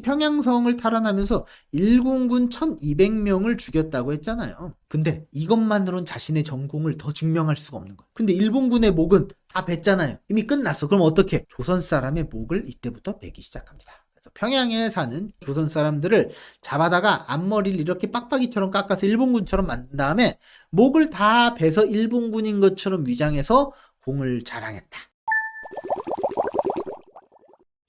평양성을 탈환하면서 일본군 1200명을 죽였다고 했잖아요. 근데 이것만으론 자신의 전공을 더 증명할 수가 없는 거예요. 근데 일본군의 목은 다 뱄잖아요. 이미 끝났어. 그럼 어떻게? 조선 사람의 목을 이때부터 베기 시작합니다. 그래서 평양에 사는 조선 사람들을 잡아다가 앞머리를 이렇게 빡빡이처럼 깎아서 일본군처럼 만든 다음에 목을 다 베서 일본군인 것처럼 위장해서 공을 자랑했다.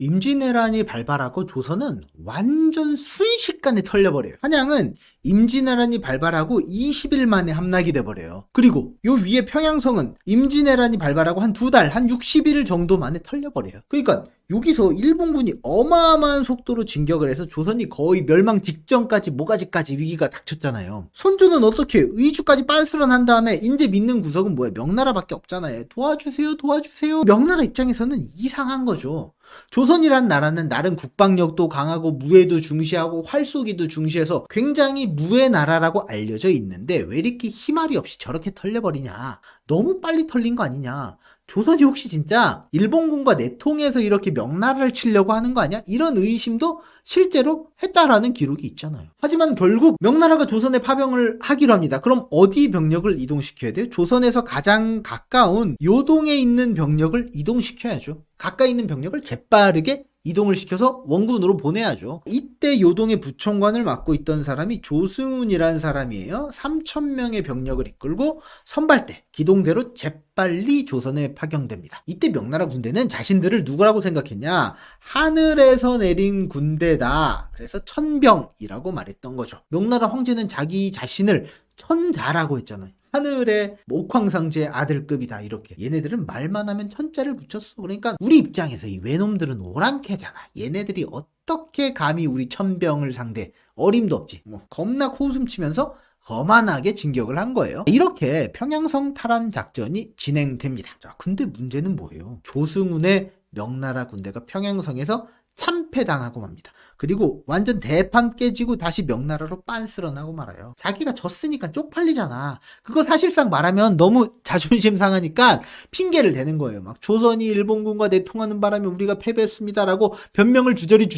임진왜란이 발발하고 조선은 완전 순식간에 털려버려요. 한양은 임진왜란이 발발하고 20일 만에 함락이 돼버려요. 그리고 요 위에 평양성은 임진왜란이 발발하고 한 2달, 한 60일 정도 만에 털려버려요. 그러니까 여기서 일본군이 어마어마한 속도로 진격을 해서 조선이 거의 멸망 직전까지 모가지까지 위기가 닥쳤잖아요. 선조는 어떻게 의주까지 빤스런한 다음에 이제 믿는 구석은 뭐예요? 명나라밖에 없잖아요. 도와주세요, 도와주세요. 명나라 입장에서는 이상한 거죠. 조선이란 나라는 나름 국방력도 강하고 무예도 중시하고 활쏘기도 중시해서 굉장히 무의 나라라고 알려져 있는데 왜 이렇게 희말이 없이 저렇게 털려버리냐. 너무 빨리 털린 거 아니냐. 조선이 혹시 진짜 일본군과 내통해서 이렇게 명나라를 치려고 하는 거 아니야? 이런 의심도 실제로 했다라는 기록이 있잖아요. 하지만 결국 명나라가 조선에 파병을 하기로 합니다. 그럼 어디 병력을 이동시켜야 돼요? 조선에서 가장 가까운 요동에 있는 병력을 이동시켜야죠. 가까이 있는 병력을 재빠르게 이동을 시켜서 원군으로 보내야죠. 이때 요동의 부총관을 맡고 있던 사람이 조승훈이라는 사람이에요. 3,000명의 병력을 이끌고 선발대, 기동대로 재빨리 조선에 파견됩니다. 이때 명나라 군대는 자신들을 누구라고 생각했냐? 하늘에서 내린 군대다. 그래서 천병이라고 말했던 거죠. 명나라 황제는 자기 자신을 천자라고 했잖아요. 하늘의 옥황상제의 아들급이다 이렇게. 얘네들은 말만 하면 천자를 붙였어. 그러니까 우리 입장에서 이 외놈들은 오랑캐잖아. 얘네들이 어떻게 감히 우리 천병을 상대. 어림도 없지. 겁나 코웃음 치면서 거만하게 진격을 한 거예요. 이렇게 평양성 탈환 작전이 진행됩니다. 자, 근데 문제는 뭐예요? 조승훈의 명나라 군대가 평양성에서 참패당하고 맙니다. 그리고 완전 대판 깨지고 다시 명나라로 빤스런하고 말아요. 자기가 졌으니까 쪽팔리잖아. 그거 사실상 말하면 너무 자존심 상하니까 핑계를 대는 거예요. 막 조선이 일본군과 내통하는 바람에 우리가 패배했습니다라고 변명을 주저리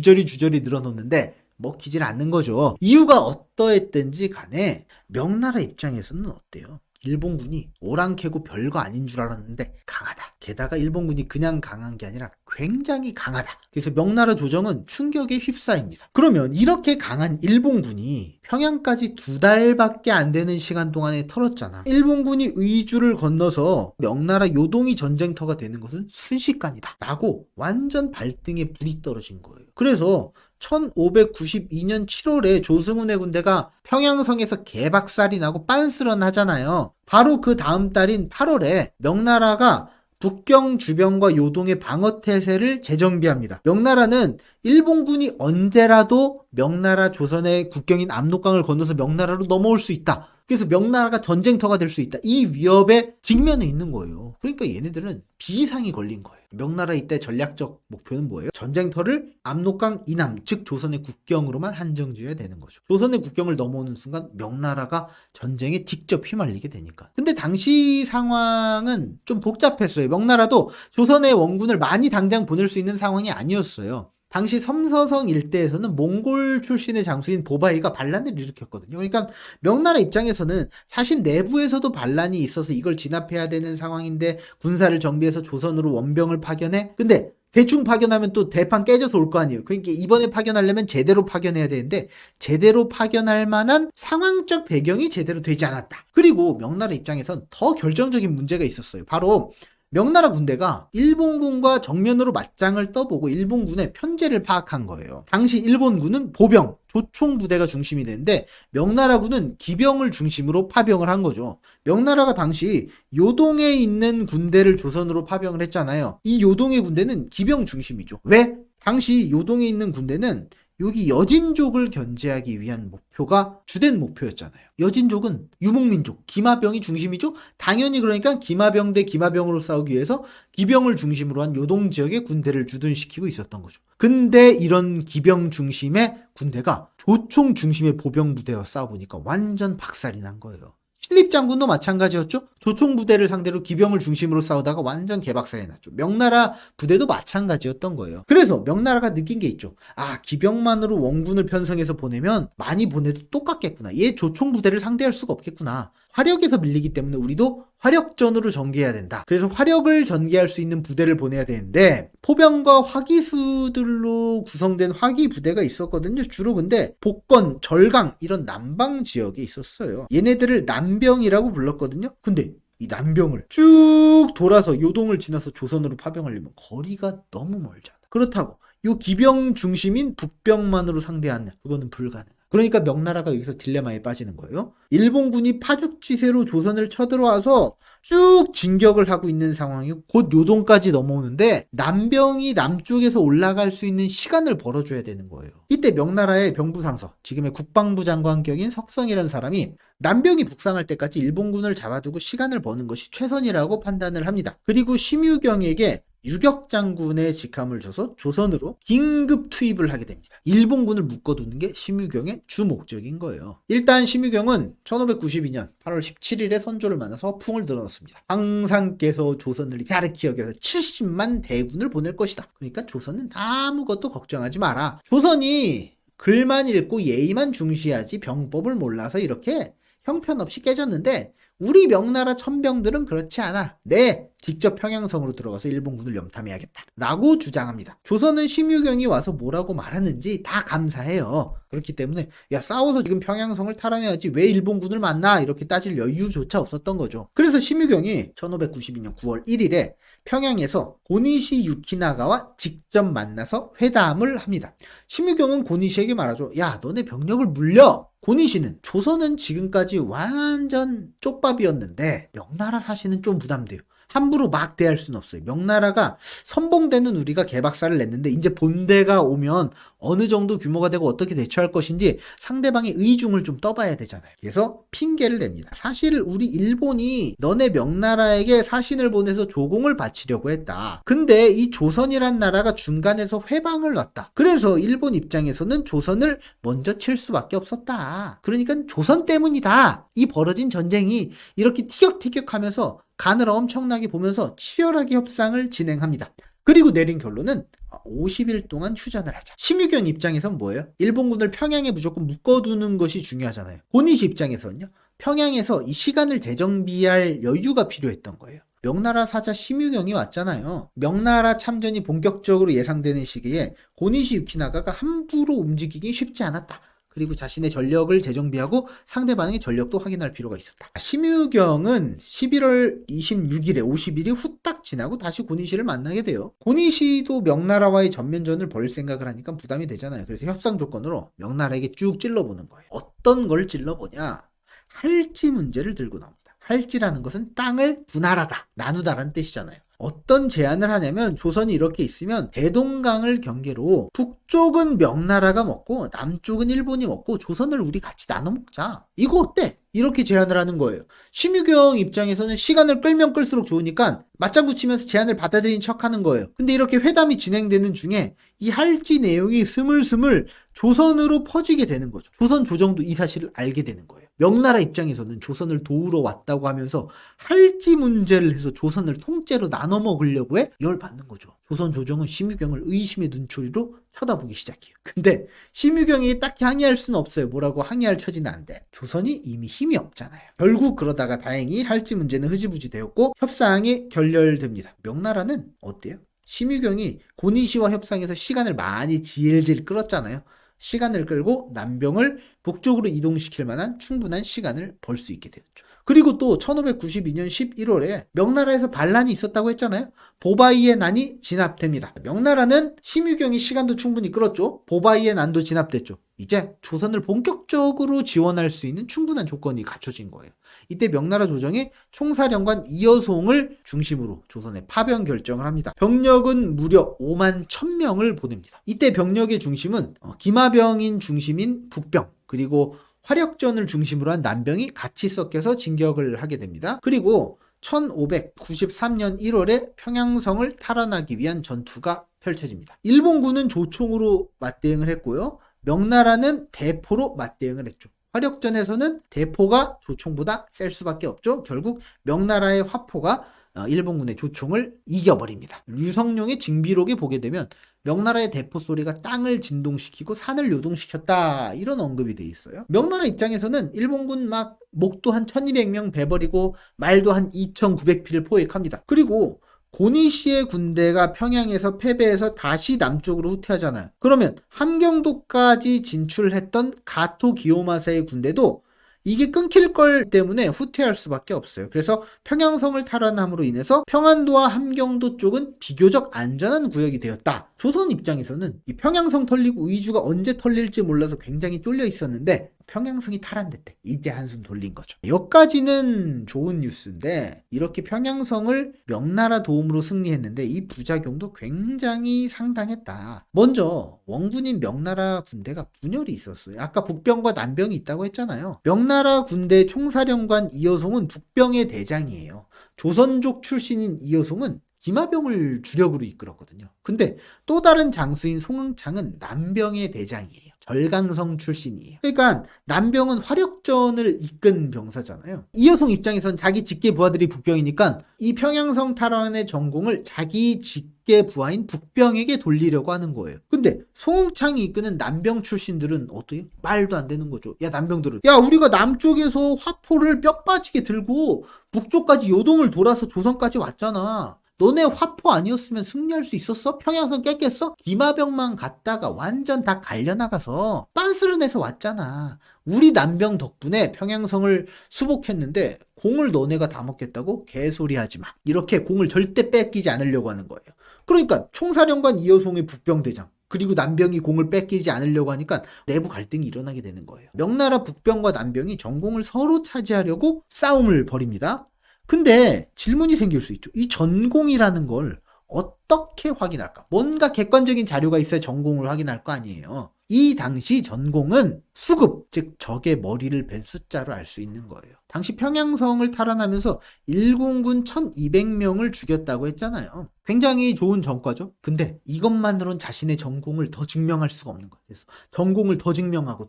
늘어놓는데 먹히질 않는 거죠. 이유가 어떠했든지 간에 명나라 입장에서는 어때요? 일본군이 오랑캐고 별거 아닌 줄 알았는데 강하다. 게다가 일본군이 그냥 강한 게 아니라 굉장히 강하다. 그래서 명나라 조정은 충격에 휩싸입니다. 그러면 이렇게 강한 일본군이 평양까지 2달밖에 안 되는 시간 동안에 털었잖아. 일본군이 의주를 건너서 명나라 요동이 전쟁터가 되는 것은 순식간이다. 라고 완전 발등에 불이 떨어진 거예요. 그래서 1592년 7월에 조승훈의 군대가 평양성에서 개박살이 나고 빤스런 하잖아요. 바로 그 다음 달인 8월에 명나라가 북경 주변과 요동의 방어태세를 재정비합니다. 명나라는 일본군이 언제라도 명나라 조선의 국경인 압록강을 건너서 명나라로 넘어올 수 있다. 그래서 명나라가 전쟁터가 될 수 있다. 이 위협에 직면해 있는 거예요. 그러니까 얘네들은 비상이 걸린 거예요. 명나라 이때 전략적 목표는 뭐예요? 전쟁터를 압록강 이남, 즉 조선의 국경으로만 한정지어야 되는 거죠. 조선의 국경을 넘어오는 순간 명나라가 전쟁에 직접 휘말리게 되니까. 근데 당시 상황은 좀 복잡했어요. 명나라도 조선의 원군을 많이 당장 보낼 수 있는 상황이 아니었어요. 당시 섬서성 일대에서는 몽골 출신의 장수인 보바이가 반란을 일으켰거든요. 그러니까 명나라 입장에서는 사실 내부에서도 반란이 있어서 이걸 진압해야 되는 상황인데 군사를 정비해서 조선으로 원병을 파견해. 근데 대충 파견하면 또 대판 깨져서 올 거 아니에요. 그러니까 이번에 파견하려면 제대로 파견해야 되는데 제대로 파견할 만한 상황적 배경이 제대로 되지 않았다. 그리고 명나라 입장에선 더 결정적인 문제가 있었어요. 바로 명나라 군대가 일본군과 정면으로 맞짱을 떠보고 일본군의 편제를 파악한 거예요. 당시 일본군은 보병, 조총 부대가 중심이 되는데 명나라군은 기병을 중심으로 파병을 한 거죠. 명나라가 당시 요동에 있는 군대를 조선으로 파병을 했잖아요. 이 요동의 군대는 기병 중심이죠. 왜? 당시 요동에 있는 군대는 여기 여진족을 견제하기 위한 목표가 주된 목표였잖아요. 여진족은 유목민족, 기마병이 중심이죠. 당연히 그러니까 기마병 대 기마병으로 싸우기 위해서 기병을 중심으로 한 요동 지역의 군대를 주둔시키고 있었던 거죠. 근데 이런 기병 중심의 군대가 조총 중심의 보병 부대와 싸워보니까 완전 박살이 난 거예요. 신립장군도 마찬가지였죠. 조총 부대를 상대로 기병을 중심으로 싸우다가 완전 개박살이 났죠. 명나라 부대도 마찬가지였던 거예요. 그래서 명나라가 느낀 게 있죠. 아, 기병만으로 원군을 편성해서 보내면 많이 보내도 똑같겠구나. 얘 조총 부대를 상대할 수가 없겠구나. 화력에서 밀리기 때문에 우리도 화력전으로 전개해야 된다. 그래서 화력을 전개할 수 있는 부대를 보내야 되는데 포병과 화기수들로 구성된 화기 부대가 있었거든요. 주로 근데 복건, 절강 이런 남방 지역에 있었어요. 얘네들을 남병이라고 불렀거든요. 근데 이 남병을 쭉 돌아서 요동을 지나서 조선으로 파병하려면 거리가 너무 멀잖아. 그렇다고 요 기병 중심인 북병만으로 상대하는 그거는 불가능해. 그러니까 명나라가 여기서 딜레마에 빠지는 거예요. 일본군이 파죽지세로 조선을 쳐들어와서 쭉 진격을 하고 있는 상황이고 곧 요동까지 넘어오는데 남병이 남쪽에서 올라갈 수 있는 시간을 벌어줘야 되는 거예요. 이때 명나라의 병부상서, 지금의 국방부 장관격인 석성이라는 사람이 남병이 북상할 때까지 일본군을 잡아두고 시간을 버는 것이 최선이라고 판단을 합니다. 그리고 심유경에게 유격장군의 직함을 줘서 조선으로 긴급 투입을 하게 됩니다. 일본군을 묶어두는 게 심유경의 주 목적인 거예요. 일단 심유경은 1592년 8월 17일에 선조를 만나서 허풍을 들어놓습니다. 황상께서 조선을 가르키어 서 70만 대군을 보낼 것이다. 그러니까 조선은 아무것도 걱정하지 마라. 조선이 글만 읽고 예의만 중시하지 병법을 몰라서 이렇게 형편없이 깨졌는데 우리 명나라 천병들은 그렇지 않아. 네, 직접 평양성으로 들어가서 일본군을 염탐해야겠다 라고 주장합니다. 조선은 심유경이 와서 뭐라고 말하는지 다 감사해요. 그렇기 때문에 야, 싸워서 지금 평양성을 탈환해야지 왜 일본군을 만나 이렇게 따질 여유조차 없었던 거죠. 그래서 심유경이 1592년 9월 1일에 평양에서 고니시 유키나가와 직접 만나서 회담을 합니다. 심유경은 고니시에게 말하죠. 야, 너네 병력을 물려. 고니시는 조선은 지금까지 완전 쪽밥이었는데 명나라 사시는 좀 부담돼요. 함부로 막 대할 수는 없어요. 명나라가 선봉대는 우리가 개박살을 냈는데 이제 본대가 오면 어느 정도 규모가 되고 어떻게 대처할 것인지 상대방의 의중을 좀 떠봐야 되잖아요. 그래서 핑계를 냅니다. 사실 우리 일본이 너네 명나라에게 사신을 보내서 조공을 바치려고 했다. 근데 이 조선이란 나라가 중간에서 회방을 놨다. 그래서 일본 입장에서는 조선을 먼저 칠 수밖에 없었다. 그러니까 조선 때문이다. 이 벌어진 전쟁이 이렇게 티격태격하면서 간을 엄청나게 보면서 치열하게 협상을 진행합니다. 그리고 내린 결론은 50일 동안 휴전을 하자. 심유경 입장에선 뭐예요? 일본군을 평양에 무조건 묶어두는 것이 중요하잖아요. 고니시 입장에서는요. 평양에서 이 시간을 재정비할 여유가 필요했던 거예요. 명나라 사자 심유경이 왔잖아요. 명나라 참전이 본격적으로 예상되는 시기에 고니시 유키나가가 함부로 움직이기 쉽지 않았다. 그리고 자신의 전력을 재정비하고 상대방의 전력도 확인할 필요가 있었다. 심유경은 11월 26일에 50일이 후딱 지나고 다시 고니시를 만나게 돼요. 고니시도 명나라와의 전면전을 벌일 생각을 하니까 부담이 되잖아요. 그래서 협상 조건으로 명나라에게 쭉 찔러보는 거예요. 어떤 걸 찔러보냐? 할지 문제를 들고 나옵니다. 할지라는 것은 땅을 분할하다, 나누다라는 뜻이잖아요. 어떤 제안을 하냐면 조선이 이렇게 있으면 대동강을 경계로 북쪽은 명나라가 먹고 남쪽은 일본이 먹고 조선을 우리 같이 나눠 먹자. 이거 어때? 이렇게 제안을 하는 거예요. 심유경 입장에서는 시간을 끌면 끌수록 좋으니까 맞장구 치면서 제안을 받아들인 척하는 거예요. 근데 이렇게 회담이 진행되는 중에 이 할지 내용이 스물스물 조선으로 퍼지게 되는 거죠. 조선 조정도 이 사실을 알게 되는 거예요. 명나라 입장에서는 조선을 도우러 왔다고 하면서 할지 문제를 해서 조선을 통째로 나눠 먹으려고 해? 열받는 거죠. 조선 조정은 심유경을 의심의 눈초리로 쳐다보기 시작해요. 근데 심유경이 딱히 항의할 수는 없어요. 뭐라고 항의할 처지는 안 돼. 조선이 이미 힘이 없잖아요. 결국 그러다가 다행히 할지 문제는 흐지부지 되었고 협상이 결렬됩니다. 명나라는 어때요? 심유경이 고니시와 협상해서 시간을 많이 질질 끌었잖아요. 시간을 끌고 남병을 북쪽으로 이동시킬 만한 충분한 시간을 벌 수 있게 되었죠. 그리고 또 1592년 11월에 명나라에서 반란이 있었다고 했잖아요. 보바이의 난이 진압됩니다. 명나라는 심유경이 시간도 충분히 끌었죠. 보바이의 난도 진압됐죠. 이제 조선을 본격적으로 지원할 수 있는 충분한 조건이 갖춰진 거예요. 이때 명나라 조정이 총사령관 이여송을 중심으로 조선에 파병 결정을 합니다. 병력은 무려 5만 1000명을 보냅니다. 이때 병력의 중심은 기마병인 중심인 북병, 그리고 화력전을 중심으로 한 남병이 같이 섞여서 진격을 하게 됩니다. 그리고 1593년 1월에 평양성을 탈환하기 위한 전투가 펼쳐집니다. 일본군은 조총으로 맞대응을 했고요. 명나라는 대포로 맞대응을 했죠. 화력전에서는 대포가 조총보다 셀 수밖에 없죠. 결국 명나라의 화포가 일본군의 조총을 이겨버립니다. 류성룡의 징비록에 보게 되면 명나라의 대포 소리가 땅을 진동시키고 산을 요동시켰다, 이런 언급이 돼 있어요. 명나라 입장에서는 일본군 막 목도 한 1200명 베버리고 말도 한 2900피를 포획합니다. 그리고 고니시의 군대가 평양에서 패배해서 다시 남쪽으로 후퇴하잖아요. 그러면 함경도까지 진출했던 가토 기요마사의 군대도 이게 끊길 걸 때문에 후퇴할 수밖에 없어요. 그래서 평양성을 탈환함으로 인해서 평안도와 함경도 쪽은 비교적 안전한 구역이 되었다. 조선 입장에서는 이 평양성 털리고 의주가 언제 털릴지 몰라서 굉장히 쫄려 있었는데 평양성이 탈환됐대. 이제 한숨 돌린 거죠. 여기까지는 좋은 뉴스인데 이렇게 평양성을 명나라 도움으로 승리했는데 이 부작용도 굉장히 상당했다. 먼저 원군인 명나라 군대가 분열이 있었어요. 아까 북병과 남병이 있다고 했잖아요. 명나라 군대 총사령관 이여송은 북병의 대장이에요. 조선족 출신인 이여송은 기마병을 주력으로 이끌었거든요. 근데 또 다른 장수인 송응창은 남병의 대장이에요. 절강성 출신이에요. 그러니까 남병은 화력전을 이끈 병사잖아요. 이여송 입장에선 자기 직계 부하들이 북병이니까 이 평양성 탈환의 전공을 자기 직계 부하인 북병에게 돌리려고 하는 거예요. 근데 송응창이 이끄는 남병 출신들은 어떻게? 말도 안 되는 거죠. 야, 남병들은, 야, 우리가 남쪽에서 화포를 뼈 빠지게 들고 북쪽까지 요동을 돌아서 조선까지 왔잖아. 너네 화포 아니었으면 승리할 수 있었어? 평양성 깼겠어? 기마병만 갔다가 완전 다 갈려나가서 빤스를 내서 왔잖아. 우리 남병 덕분에 평양성을 수복했는데 공을 너네가 다 먹겠다고? 개소리 하지 마. 이렇게 공을 절대 뺏기지 않으려고 하는 거예요. 그러니까 총사령관 이여송의 북병대장, 그리고 남병이 공을 뺏기지 않으려고 하니까 내부 갈등이 일어나게 되는 거예요. 명나라 북병과 남병이 전공을 서로 차지하려고 싸움을 벌입니다. 근데 질문이 생길 수 있죠. 이 전공이라는 걸 어떻게 확인할까? 뭔가 객관적인 자료가 있어야 전공을 확인할 거 아니에요. 이 당시 전공은 수급, 즉 적의 머리를 벤 숫자로 알 수 있는 거예요. 당시 평양성을 탈환하면서 일본군 1200명을 죽였다고 했잖아요. 굉장히 좋은 전과죠. 근데 이것만으론 자신의 전공을 더 증명할 수가 없는 거예요. 그래서 전공을 더 증명하고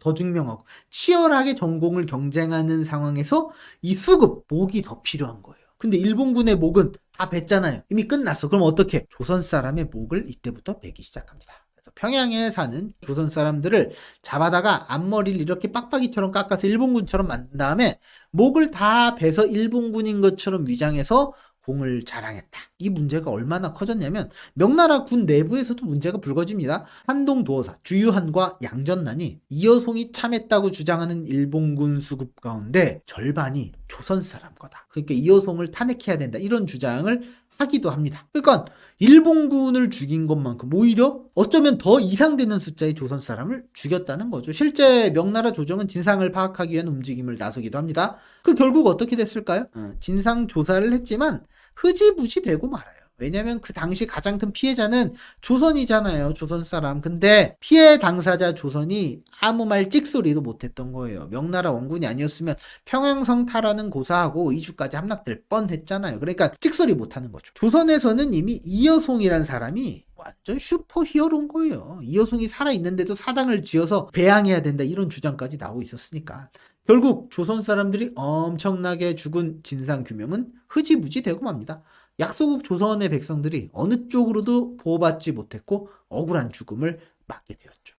치열하게 전공을 경쟁하는 상황에서 이 수급, 목이 더 필요한 거예요. 근데 일본군의 목은 다 뱄잖아요. 이미 끝났어. 그럼 어떻게? 조선 사람의 목을 이때부터 베기 시작합니다. 평양에 사는 조선 사람들을 잡아다가 앞머리를 이렇게 빡빡이처럼 깎아서 일본군처럼 만든 다음에 목을 다 베서 일본군인 것처럼 위장해서 공을 자랑했다. 이 문제가 얼마나 커졌냐면 명나라 군 내부에서도 문제가 불거집니다. 한동 도어사 주유한과 양전난이 이여송이 참했다고 주장하는 일본군 수급 가운데 절반이 조선 사람 거다. 그러니까 이여송을 탄핵해야 된다. 이런 주장을 하기도 합니다. 그러니까 일본군을 죽인 것만큼 오히려 어쩌면 더 이상되는 숫자의 조선 사람을 죽였다는 거죠. 실제 명나라 조정은 진상을 파악하기 위한 움직임을 나서기도 합니다. 그 결국 어떻게 됐을까요? 진상 조사를 했지만 흐지부지 되고 말아요. 왜냐면 그 당시 가장 큰 피해자는 조선이잖아요. 조선 사람. 근데 피해 당사자 조선이 아무 말 찍소리도 못했던 거예요. 명나라 원군이 아니었으면 평양성 탈환은 고사하고 이주까지 함락될 뻔했잖아요. 그러니까 찍소리 못하는 거죠. 조선에서는 이미 이여송이란 사람이 완전 슈퍼 히어로인 거예요. 이여송이 살아있는데도 사당을 지어서 배양해야 된다, 이런 주장까지 나오고 있었으니까 결국 조선 사람들이 엄청나게 죽은 진상규명은 흐지부지 되고 맙니다. 약소국 조선의 백성들이 어느 쪽으로도 보호받지 못했고 억울한 죽음을 맞게 되었죠.